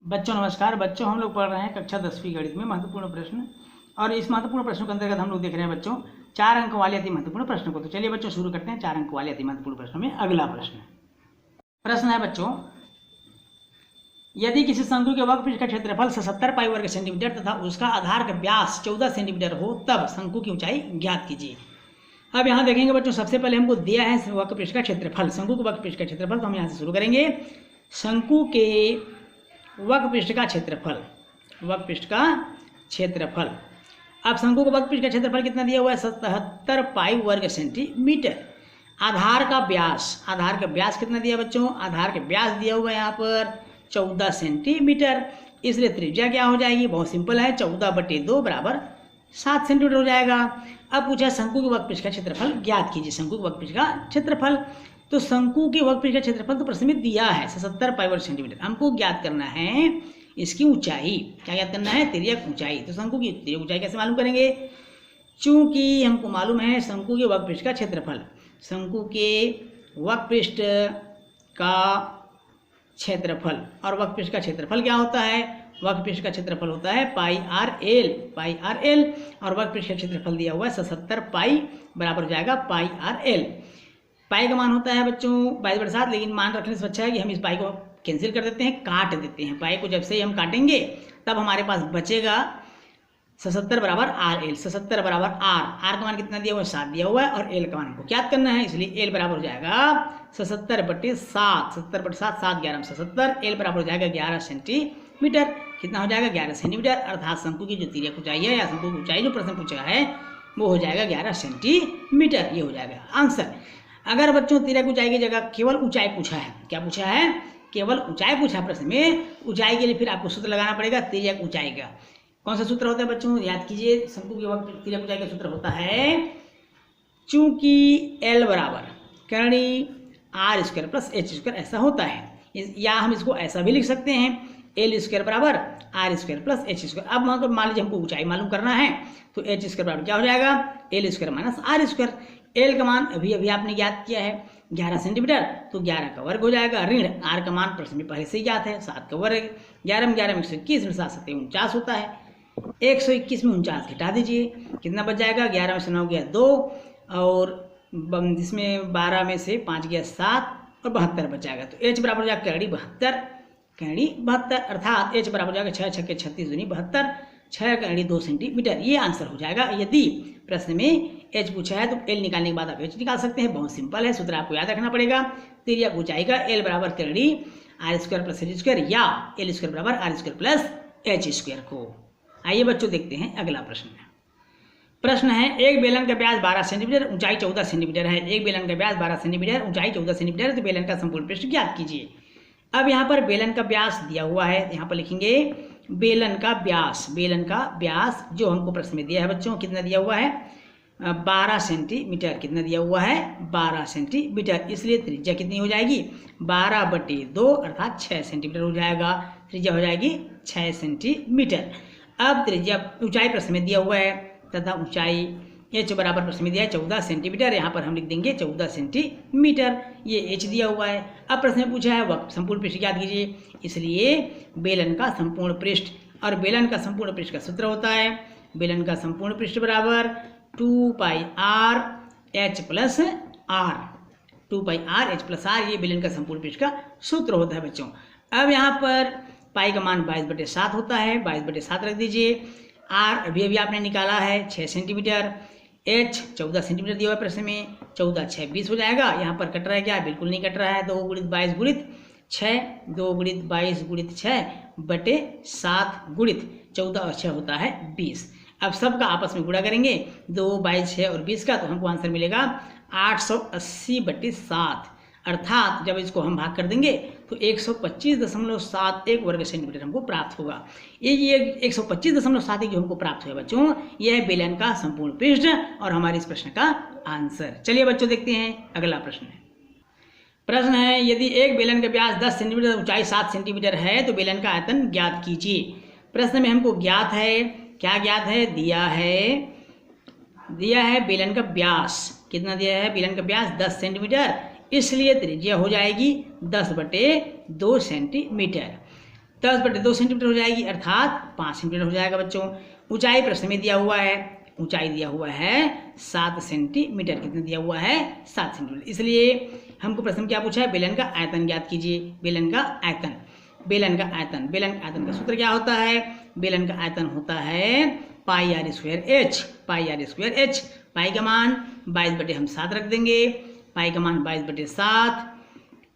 बच्चों नमस्कार। बच्चों हम लोग पढ़ रहे हैं कक्षा 10वीं गणित में महत्वपूर्ण प्रश्न, और इस महत्वपूर्ण प्रश्नों के अंतर्गत हम लोग देख रहे हैं बच्चों 4 अंक वाले अति महत्वपूर्ण प्रश्न को। तो चलिए बच्चों शुरू करते हैं 4 अंक वाले अति महत्वपूर्ण प्रश्नों में। अगला प्रश्न है बच्चों, यदि किसी शंकु के वक्रपृष्ठ का क्षेत्रफल 77 पाई वर्ग सेंटीमीटर तथा उसका आधार का व्यास 14 सेंटीमीटर हो तब शंकु की ऊंचाई ज्ञात कीजिए। अब यहाँ देखेंगे बच्चों, सबसे पहले हमको दिया है वक्रपृष्ठ का क्षेत्रफल, शंकु के वक्रपृष्ठ का क्षेत्रफल। तो हम यहाँ से शुरू करेंगे। शंकु के वक्रपृष्ठ का क्षेत्रफल, वक्रपृष्ठ का क्षेत्रफल। अब शंकु के वक्रपृष्ठ का क्षेत्रफल कितना दिया हुआ है? 77 पाई वर्ग सेंटीमीटर। आधार का व्यास, आधार का व्यास कितना दिया बच्चों? आधार का व्यास दिया हुआ है यहाँ पर 14 सेंटीमीटर। इसलिए त्रिज्या क्या हो जाएगी? बहुत सिंपल है, 14/2 बराबर 7 सेंटीमीटर हो जाएगा। अब पूछा शंकु के वक्रपृष्ठ का क्षेत्रफल ज्ञात कीजिए। शंकु के वक्रपृष्ठ का क्षेत्रफल, तो शंकु के वक्रपृष्ठ का क्षेत्रफल तो प्रश्न में दिया है 77 पाई वर्ग सेंटीमीटर। हमको ज्ञात करना है इसकी ऊंचाई। क्या ज्ञात करना है? तिर्यक ऊंचाई। तो शंकु की तिर्यक ऊंचाई कैसे मालूम करेंगे? चूंकि हमको मालूम है शंकु के वक्रपृष्ठ का क्षेत्रफल, शंकु के वक्रपृष्ठ का क्षेत्रफल, और वक्रपृष्ठ का क्षेत्रफल क्या होता है? वक्रपृष्ठ का क्षेत्रफल होता है पाई आर एल, और वक्रपृष्ठ का क्षेत्रफल दिया हुआ है 77 पाई बराबर हो जाएगा पाई आर एल। पाई का मान होता है बच्चों 22/7, लेकिन मान रखने से अच्छा है कि हम इस पाई को कैंसिल कर देते हैं, काट देते हैं। पाई को जब से ही हम काटेंगे तब हमारे पास बचेगा 77 बराबर आर एल। 77 बराबर आर का मान कितना दिया हुआ है? 7 दिया हुआ है, और एल का मान हमको ज्ञात करना है, इसलिए एल बराबर हो जाएगा 77/7। 77/7, 7 11 77, एल बराबर हो जाएगा 11 सेंटीमीटर। कितना हो जाएगा? 11 सेंटीमीटर। अर्थात शंकु की जो तिर्यक ऊंचाई है, या शंकु की ऊंचाई जो प्रश्न पूछा है वो हो जाएगा 11 सेंटीमीटर। ये हो जाएगा आंसर। अगर बच्चों तिर्यक ऊंचाई की जगह केवल ऊंचाई पूछा है, क्या पूछा है? केवल ऊंचाई पूछा प्रश्न में, ऊंचाई के लिए फिर आपको सूत्र लगाना पड़ेगा तिर्यक ऊंचाई का। कौन सा सूत्र होता है बच्चों? याद कीजिए। शंकु के वक्त तिर्यक ऊंचाई का सूत्र होता है, चूंकि एल बराबर करणी R square plus H square, ऐसा होता है। या हम इसको ऐसा भी लिख सकते हैं, एल स्क्वायर बराबर R square plus H square. अब मान लीजिए हमको ऊंचाई मालूम करना है, तो एच स्क्वायर बराबर क्या हो जाएगा? L square minus R square. L का मान अभी आपने ज्ञात किया है 11 सेंटीमीटर, तो 11 का वर्ग हो जाएगा, ऋण आर का मान प्रश्न में पहले से ही ज्ञात है 7 का वर्ग। 11 में 11 में 121, 7 7 49 होता है। 121 में 49 घटा दीजिए, कितना बच जाएगा? 11 में से 9 गया 2, और जिसमें 12 में से 5 गया 7, और 72 बच जाएगा। तो एच बराबर हो जाएगा करणी 72, अर्थात एच बराबर हो जाएगा 6 6 36 दूनी 72, 6 करणी 2 सेंटीमीटर। ये आंसर हो जाएगा। यदि प्रश्न में एच पूछा है तो एल निकालने के बाद आप एच निकाल सकते हैं। बहुत सिंपल है, सूत्र आपको याद रखना पड़ेगा। तिर्यक ऊंचाई का एल बराबर करणी R square plus H square, या एल स्क्वायर बराबर R square plus H square को। आइए बच्चों देखते हैं अगला प्रश्न है, एक बेलन का व्यास 12 सेंटीमीटर, ऊंचाई 14 सेंटीमीटर है। एक बेलन का व्यास 12 सेंटीमीटर, ऊंचाई 14 सेंटीमीटर, तो बेलन का संपूर्ण पृष्ठ ज्ञात कीजिए। अब यहाँ पर बेलन का व्यास दिया हुआ है, यहाँ पर लिखेंगे बेलन का व्यास जो हमको प्रश्न में दिया है बच्चों, कितना दिया हुआ है? 12 सेंटीमीटर। कितना दिया हुआ है? 12 सेंटीमीटर। इसलिए त्रिज्या कितनी हो जाएगी? 12/2 अर्थात 6 सेंटीमीटर हो जाएगा। त्रिज्या हो जाएगी 6 सेंटीमीटर। अब त्रिज्या ऊंचाई प्रश्न में दिया हुआ है, तथा ऊंचाई एच बराबर प्रश्न में दिया है 14 सेंटीमीटर। यहाँ पर हम लिख देंगे 14 सेंटीमीटर, ये एच दिया हुआ है। अब प्रश्न में पूछा है संपूर्ण पृष्ठ ज्ञात कीजिए, इसलिए बेलन का संपूर्ण पृष्ठ, और बेलन का संपूर्ण पृष्ठ का सूत्र होता है, बेलन का संपूर्ण पृष्ठ बराबर 2 pi R H plus R. 2 pi R H plus R, ये बेलन का संपूर्ण पृष्ठ का सूत्र होता है बच्चों। अब यहाँ पर पाई का मान 22/7 होता है, 22/7 रख दीजिए। आर अभी आपने निकाला है 6 सेंटीमीटर, एच 14 सेंटीमीटर दिया हुआ है प्रश्न में, 14 6 20 हो जाएगा। यहाँ पर कट रहा है क्या? बिल्कुल नहीं कट रहा है। 2 गुणित 22 गुणित 6, 2 गुणित 22 गुणित 6/7 गुणित 14 और 6 होता है 20। अब सबका आपस में गुणा करेंगे, 2 22 6 और 20 का, तो हमको आंसर मिलेगा 880/7। अर्थात जब इसको हम भाग कर देंगे तो 125.71 वर्ग सेंटीमीटर हमको प्राप्त होगा। ये 125.71 जो हमको प्राप्त हुआ बच्चों, यह है बेलन का संपूर्ण पृष्ठ और हमारे इस प्रश्न का आंसर। चलिए बच्चों देखते हैं अगला प्रश्न है, यदि एक बेलन का व्यास 10 सेंटीमीटर, ऊंचाई 7 सेंटीमीटर है तो बेलन का आयतन ज्ञात कीजिए। प्रश्न में हमको ज्ञात है, क्या ज्ञात है? दिया है बेलन का व्यास। कितना दिया है? बेलन का व्यास 10 सेंटीमीटर, इसलिए त्रिज्या हो जाएगी 10/2 सेंटीमीटर। 10/2 सेंटीमीटर हो जाएगी, अर्थात 5 सेंटीमीटर हो जाएगा बच्चों। ऊंचाई प्रश्न में दिया हुआ है, ऊंचाई दिया हुआ है 7 सेंटीमीटर। कितना दिया हुआ है? 7 सेंटीमीटर। इसलिए हमको प्रश्न क्या पूछा है? बेलन का आयतन ज्ञात कीजिए। बेलन का आयतन, बेलन का आयतन, बेलन का आयतन का सूत्र क्या होता है? बेलन का आयतन होता है pi R square H, pi R square H. Pi का मान 22 हम 7 रख देंगे, पाई का मान 22/7,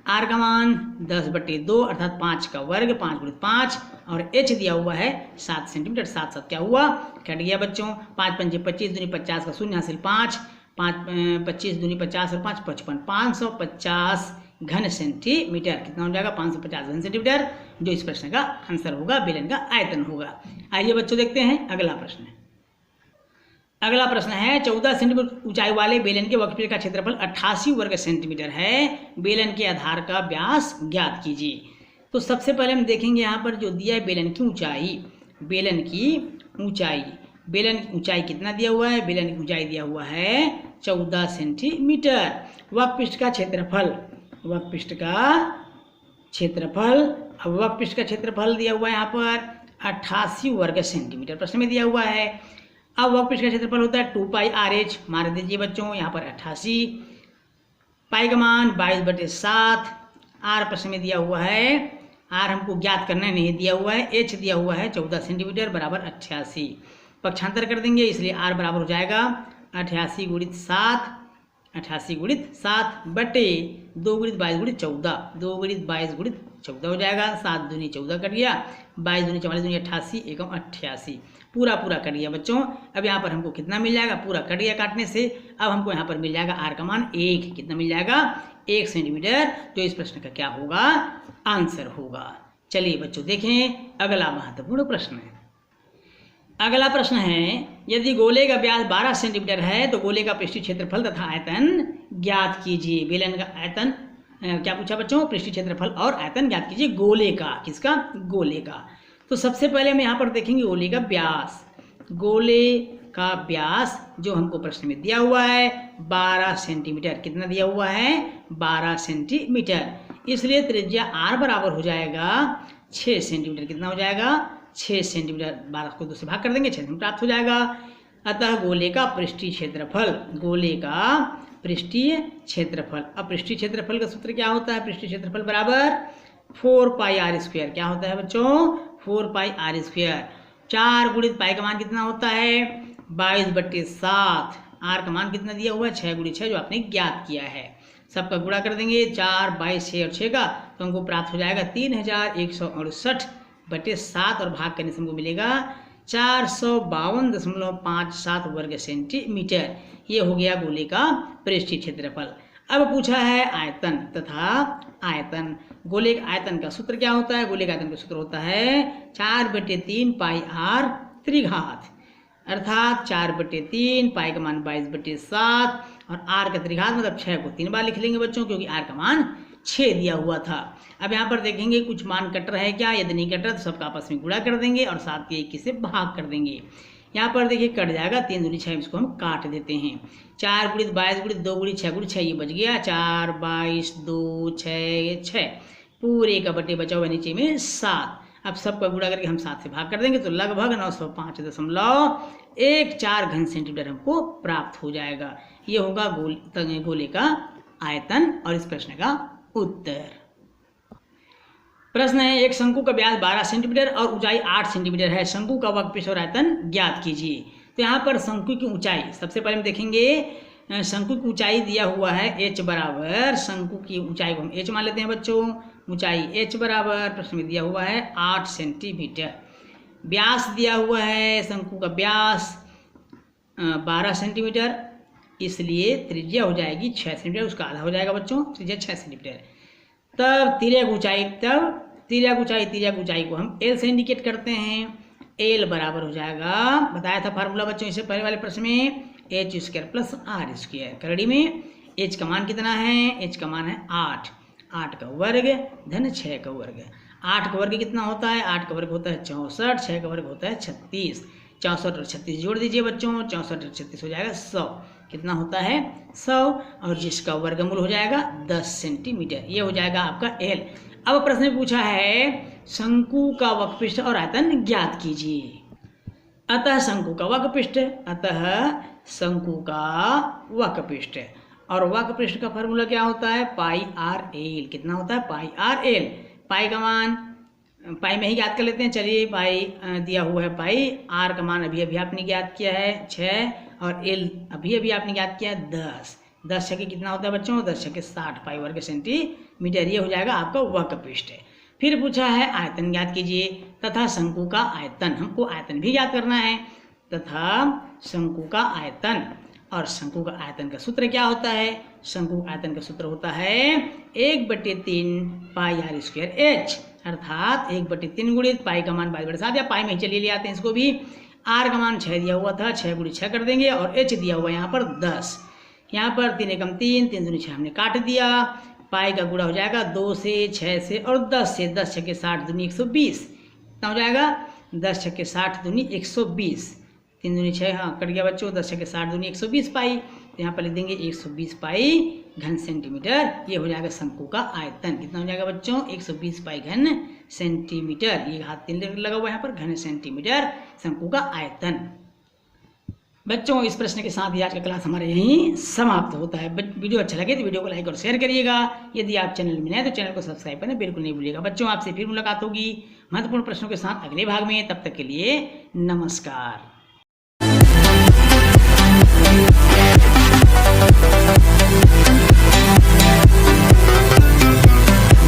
आर का मान 10/2 अर्थात 5 का वर्ग, 5 × 5, और एच दिया हुआ है 7 सेंटीमीटर। 7 7 क्या हुआ? कट गया बच्चों। 5 पंजे 25, दूनी 50 का शून्य हासिल 5, 25 दूनी 50 और 5 55, 550 घन सेंटीमीटर। कितना हो जाएगा? 550 घन सेंटीमीटर, जो इस प्रश्न का आंसर होगा, बेलन का आयतन होगा। आइए बच्चों देखते हैं अगला प्रश्न। अगला प्रश्न है 14 सेंटीमीटर ऊंचाई वाले बेलन के वक्रपृष्ठ का क्षेत्रफल 88 वर्ग सेंटीमीटर है, बेलन के आधार का व्यास ज्ञात कीजिए। तो सबसे पहले हम देखेंगे यहाँ पर जो दिया है बेलन की ऊंचाई, बेलन की ऊंचाई, बेलन की ऊंचाई कितना दिया हुआ है? बेलन की ऊंचाई दिया हुआ है 14 सेंटीमीटर। वक्रपृष्ठ का क्षेत्रफल, वक्रपृष्ठ का क्षेत्रफल, अब वक्रपृष्ठ का क्षेत्रफल दिया हुआ है यहाँ पर 88 वर्ग सेंटीमीटर प्रश्न में दिया हुआ है। अब वक्रपृष्ठ का क्षेत्रफल होता है 2πRh, मार दीजिए बच्चों यहाँ पर 88, पाई का मान 22/7, आर प्रश्न में दिया हुआ है, आर हमको ज्ञात करना नहीं दिया हुआ है, एच दिया हुआ है 14 सेंटीमीटर बराबर 88। पक्षांतर कर देंगे, इसलिए आर बराबर हो जाएगा 88 × 7, 88 × 7 बटे 2 × 22 × 14, 2 × 22 × 14 हो जाएगा। 7 दूनी 14 कट गया, 22 दूनी 44 दूनी 88, एकम 88, पूरा पूरा कट गया बच्चों। अब यहाँ पर हमको कितना मिल जाएगा? पूरा कट गया काटने से। अब हमको यहाँ पर मिल जाएगा आर का मान 1, कितना मिल जाएगा? 1 सेंटीमीटर, जो इस प्रश्न का क्या होगा? आंसर होगा। चलिए बच्चों देखें अगला महत्वपूर्ण प्रश्न है। अगला प्रश्न है यदि गोले का व्यास 12 सेंटीमीटर है तो गोले का पृष्ठीय क्षेत्रफल तथा आयतन ज्ञात कीजिए। बेलन का आयतन क्या पूछा बच्चों? पृष्ठीय क्षेत्रफल और आयतन ज्ञात कीजिए गोले का। किसका? गोले का। तो सबसे पहले हम यहाँ पर देखेंगे गोले का व्यास, गोले का व्यास जो हमको प्रश्न में दिया हुआ है 12 सेंटीमीटर। कितना दिया हुआ है? 12 सेंटीमीटर। इसलिए त्रिज्या आर बराबर हो जाएगा 6 सेंटीमीटर। कितना हो जाएगा? 6 सेंटीमीटर। 12 को 2 से भाग कर देंगे, 6 सेंटीमीटर प्राप्त हो जाएगा। अतः गोले का पृष्ठीय क्षेत्रफल, गोले का पृष्ठीय क्षेत्रफल। अब पृष्ठीय क्षेत्रफल का सूत्र क्या होता है? पृष्ठीय क्षेत्रफल बराबर 4πr²। क्या होता है बच्चों? 4πr²। 4 गुणित पाई का मान कितना होता है? 22/7। आर का मान कितना दिया हुआ है? 6 × 6 जो आपने ज्ञात किया है। सबका गुणा कर देंगे, 4, 22, 6 और 6 का, तो हमको प्राप्त हो जाएगा 3168/7 और भाग करने से हमको मिलेगा 452.57 वर्ग सेंटीमीटर। ये हो गया गोले का पृष्ठीय क्षेत्रफल। अब पूछा है आयतन तथा आयतन। गोले के आयतन का सूत्र क्या होता है? गोले का आयतन का सूत्र होता है 4/3πr त्रिघात, अर्थात 4/3, पाई का मान 22/7 और आर का त्रिघात मतलब 6 को 3 बार लिख लेंगे बच्चों, क्योंकि आर का मान 6 दिया हुआ था। अब यहाँ पर देखेंगे कुछ मान कट रहा है क्या? यदि नहीं कट रहा तो सबका आपस में गुणा कर देंगे और साथ के 21 से भाग कर देंगे। यहाँ पर देखिए कट जाएगा, 3 दूनी 6, इसको हम काट देते हैं। 4 × 22 × 2 × 6 × 6 ये बच गया, 4, 22, 2, 6, 6 पूरे का बटे बचा हुआ नीचे में 7। अब सबका गुणा करके हम 7 से भाग कर देंगे तो लगभग 905.14 घन सेंटीमीटर हमको प्राप्त हो जाएगा। ये होगा गोले का आयतन और इस प्रश्न का उत्तर। प्रश्न है एक शंकु का व्यास 12 सेंटीमीटर और ऊंचाई 8 सेंटीमीटर है, शंकु का वक्रपृष्ठ और आयतन ज्ञात कीजिए। तो यहाँ पर शंकु की ऊंचाई सबसे पहले हम देखेंगे, शंकु की ऊंचाई दिया हुआ है h बराबर, शंकु की ऊंचाई को हम h मान लेते हैं बच्चों, ऊंचाई h बराबर प्रश्न में दिया हुआ है 8 सेंटीमीटर। व्यास दिया हुआ है शंकु का व्यास 12 सेंटीमीटर, इसलिए त्रिज्या हो जाएगी 6 सेंटीमीटर, उसका आधा हो जाएगा बच्चों, त्रिज्या 6 सेंटीमीटर। तब तिर्यक ऊंचाई को हम L से इंडिकेट करते हैं, L बराबर हो जाएगा, बताया था फार्मूला बच्चों इससे पहले वाले प्रश्न में, h² + r²। करड़ी में h का मान कितना है? h का मान है 8, 8 का वर्ग धन 6 का वर्ग। 8 का वर्ग कितना होता है? 8 का वर्ग होता है 64, 6 का वर्ग होता है 36। 64 और 36 जोड़ दीजिए बच्चों, 64 और 36 हो जाएगा 100। कितना होता है? 100, और जिसका वर्गमूल हो जाएगा 10 सेंटीमीटर। ये हो जाएगा आपका L। अब प्रश्न में पूछा है शंकु का वक्रपृष्ठ और आयतन ज्ञात कीजिए। अतः शंकु का वक्रपृष्ठ, और वक्रपृष्ठ का फॉर्मूला क्या होता है, पाई आर एल। कितना होता है, पाई आर एल। पाई का मान पाई में ही ज्ञात कर लेते हैं। चलिए पाई दिया हुआ है पाई, आर का मान अभी अभी आपने ज्ञात किया है 6, और एल अभी अभी आपने ज्ञात किया है 10। 10 छके कितना होता है बच्चों, 10 छके 60 पाई वर्ग सेंटीमीटर। ये हो जाएगा आपका वक्रपृष्ठ। फिर पूछा है आयतन ज्ञात कीजिए तथा शंकु का आयतन। हमको आयतन भी ज्ञात करना है, तथा शंकु का आयतन। और शंकु का आयतन का सूत्र क्या होता है, शंकु आयतन का सूत्र होता है 1/3 पाई आर स्क्वायर एच, अर्थात 1/3 गुणित पाई का मान 22/7, या पाई में चलिए ले आते हैं इसको भी। आर का मान 6 दिया हुआ था, 6 × 6 कर देंगे, और एच दिया हुआ यहाँ पर 10। यहाँ पर 3 एकम 3, 3 दूनी 6 हमने काट दिया। पाई का गुणा हो जाएगा 2 से, 6 से और 10 से। 10 छके 60 दूनी 120, कितना हो जाएगा, 10 छके 60 दूनी 120। 3 दूनी 6, हाँ कट गया बच्चों, 10 छके 60 दूनी 120 पाई। तो यहाँ पर लिख देंगे 120 पाई घन सेंटीमीटर। ये हो जाएगा शंकु का आयतन। कितना हो जाएगा बच्चों, 120 पाई घन सेंटीमीटर। ये हाथ 3 लगा हुआ है यहाँ पर, घन सेंटीमीटर शंकु का आयतन। बच्चों इस प्रश्न के साथ ही आज का क्लास हमारा यहीं समाप्त होता है। वीडियो अच्छा लगे तो वीडियो को लाइक और शेयर करिएगा। यदि आप चैनल में नए तो चैनल को सब्सक्राइब करना बिल्कुल नहीं भूलिएगा। बच्चों आपसे फिर मुलाकात होगी महत्वपूर्ण प्रश्नों के साथ अगले भाग में। तब तक के लिए नमस्कार।